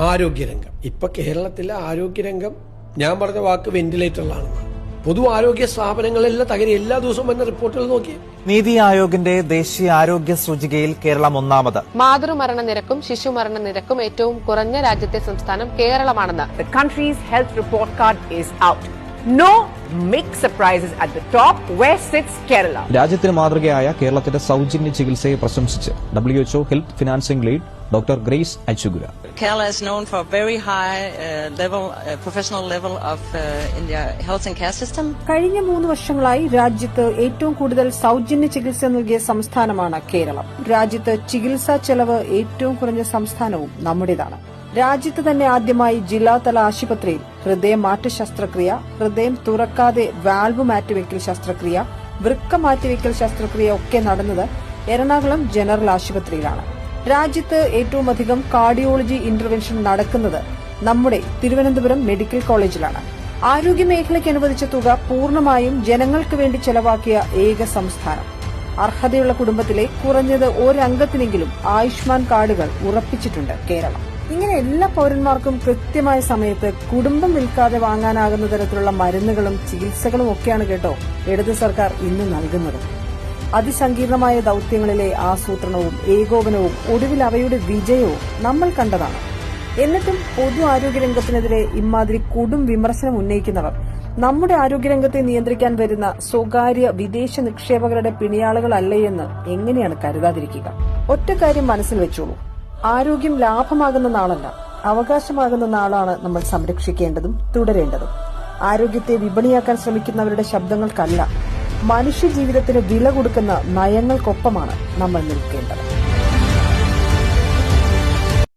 ആരോഗ്യരംഗം. ഇപ്പൊ കേരളത്തിലെ ആരോഗ്യരംഗം ഞാൻ പറഞ്ഞ വാക്ക് വെന്റിലേറ്ററിലാണ്. പൊതു ആരോഗ്യ സ്ഥാപനങ്ങളെല്ലാം തകരി. എല്ലാ ദിവസവും വന്ന റിപ്പോർട്ടുകൾ നോക്കി. നീതി ആയോഗിന്റെ ദേശീയ ആരോഗ്യ സൂചികയിൽ കേരളം ഒന്നാമത്. മാതൃമരണ നിരക്കും ശിശുമരണ നിരക്കും ഏറ്റവും കുറഞ്ഞ രാജ്യത്തെ സംസ്ഥാനം കേരളമാണെന്ന്. The country's health report card is out. No big surprises at the top. Where sits Kerala? രാജ്യത്തിന് മാതൃകയായ കേരളത്തിന്റെ സൗജന്യ ചികിത്സയെ പ്രശംസിച്ച് WHO health financing lead doctor Grace Achungura. Kerala is known for very high professional level of in their health and care system. കഴിഞ്ഞ 3 വർഷങ്ങളായി രാജ്യത്ത് ഏറ്റവും കൂടുതൽ സൗജന്യ ചികിത്സ നൽകിയ സംസ്ഥാനമാണ് കേരളം. രാജ്യത്ത് ചികിത്സാ ചെലവ് ഏറ്റവും കുറഞ്ഞ സംസ്ഥാനവും നമ്മുടേതാണ്. രാജ്യത്ത് തന്നെ ആദ്യമായി ജില്ലാതല ആശുപത്രിയിൽ ഹൃദയമാറ്റ ശസ്ത്രക്രിയ, ഹൃദയം തുറക്കാതെ വാൽവ് മാറ്റിവെക്കൽ ശസ്ത്രക്രിയ, വൃക്ക മാറ്റിവെക്കൽ ശസ്ത്രക്രിയ ഒക്കെ നടന്നത് എറണാകുളം ജനറൽ ആശുപത്രിയിലാണ്. രാജ്യത്ത് ഏറ്റവും അധികം കാർഡിയോളജി ഇന്റർവെൻഷൻ നടക്കുന്നത് നമ്മുടെ തിരുവനന്തപുരം മെഡിക്കൽ കോളേജിലാണ്. ആരോഗ്യമേഖലയ്ക്ക് അനുവദിച്ച തുക പൂർണ്ണമായും ജനങ്ങൾക്ക് വേണ്ടി ചെലവാക്കിയ ഏക സംസ്ഥാനം. അർഹതയുള്ള കുടുംബത്തിലെ കുറഞ്ഞത് ഒരംഗത്തിനെങ്കിലും ആയുഷ്മാൻ കാർഡുകൾ ഉറപ്പിച്ചിട്ടുണ്ട് കേരളം. ഇങ്ങനെ എല്ലാ പൌരന്മാർക്കും കൃത്യമായ സമയത്ത് കുടുംബം വിൽക്കാതെ വാങ്ങാനാകുന്ന തരത്തിലുള്ള മരുന്നുകളും ചികിത്സകളും ഒക്കെയാണ് കേട്ടോ ഇടത് സർക്കാർ ഇന്ന് നൽകുന്നത്. അതിസങ്കീർണമായ ദൌത്യങ്ങളിലെ ആസൂത്രണവും ഏകോപനവും ഒടുവിൽ അവയുടെ വിജയവും നമ്മൾ കണ്ടതാണ്. എന്നിട്ടും പൊതു ആരോഗ്യരംഗത്തിനെതിരെ ഇമാതിരി കൊടും വിമർശനം ഉന്നയിക്കുന്നവർ നമ്മുടെ ആരോഗ്യരംഗത്തെ നിയന്ത്രിക്കാൻ വരുന്ന സ്വകാര്യ വിദേശ നിക്ഷേപകരുടെ പിണിയാളുകളല്ലേ എന്ന് എങ്ങനെയാണ് കരുതാതിരിക്കുക? ഒറ്റ കാര്യം മനസ്സിൽ വെച്ചോളൂ. ആരോഗ്യം ലാഭമാകുന്ന നാളല്ല, അവകാശമാകുന്ന നാളാണ് നമ്മൾ സംരക്ഷിക്കേണ്ടതും തുടരേണ്ടതും. ആരോഗ്യത്തെ വിപണിയാക്കാൻ ശ്രമിക്കുന്നവരുടെ ശബ്ദങ്ങൾക്കല്ല, മനുഷ്യജീവിതത്തിന് വില കൊടുക്കുന്ന നയങ്ങൾക്കൊപ്പമാണ് നമ്മൾ നിൽക്കേണ്ടത്.